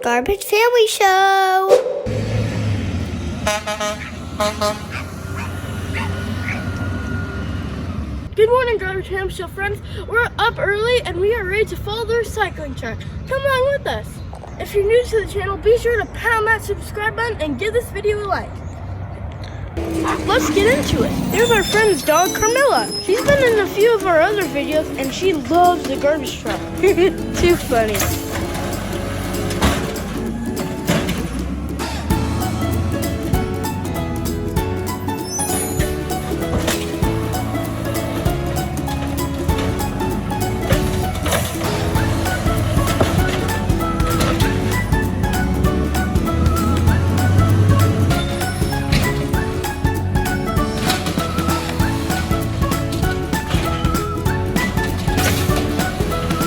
Garbage Family Show. Good morning, Garbage Family Show friends. We're up early and we are ready to follow the recycling truck. Come along with us. If you're new to the channel, be sure to pound that subscribe button and give this video a like. Let's get into it. Here's our friend's dog, Carmilla. She's been in a few of our other videos and she loves the garbage truck. Too funny.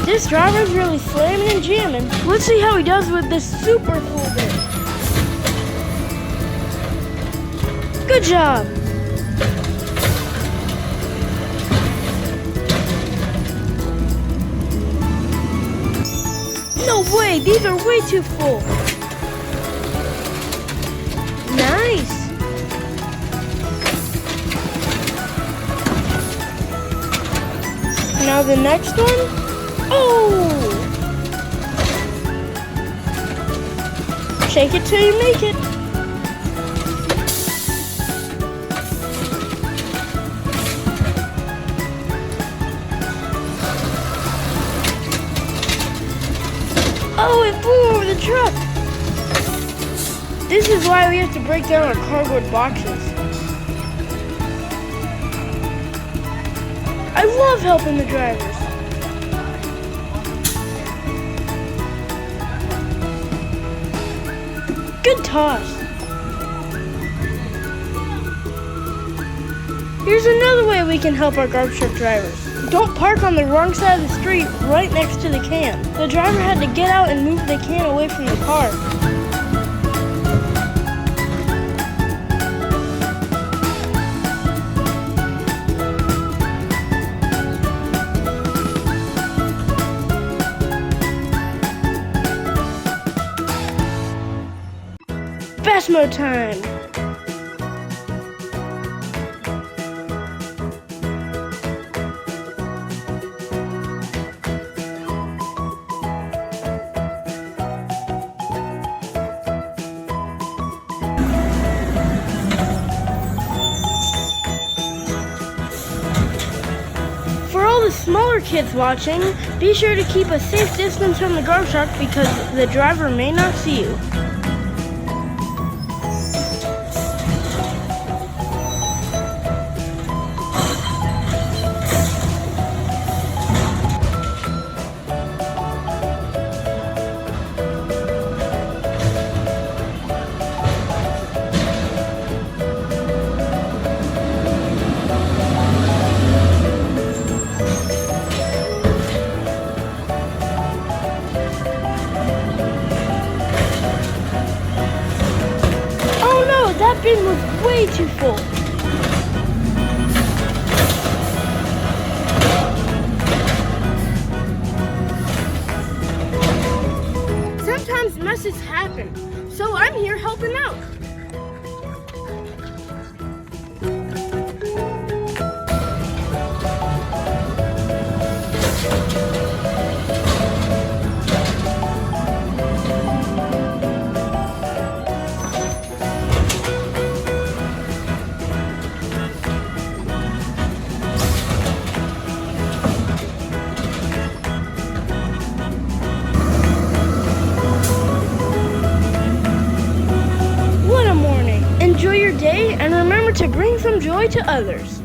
This driver's really slamming and jamming. Let's see how he does with this super full bin. Good job. No way, these are way too full. Nice. Now the next one. Oh! Shake it till you make it. Oh, it flew over the truck. This is why we have to break down our cardboard boxes. I love helping the drivers. Good toss. Here's another way we can help our garbage truck drivers. Don't park on the wrong side of the street right next to the can. The driver had to get out and move the can away from the car. Basmo time! For all the smaller kids watching, be sure to keep a safe distance from the garbage truck because the driver may not see you. That bin was way too full. Sometimes messes happen, so I'm here helping out. Enjoy your day and remember to bring some joy to others.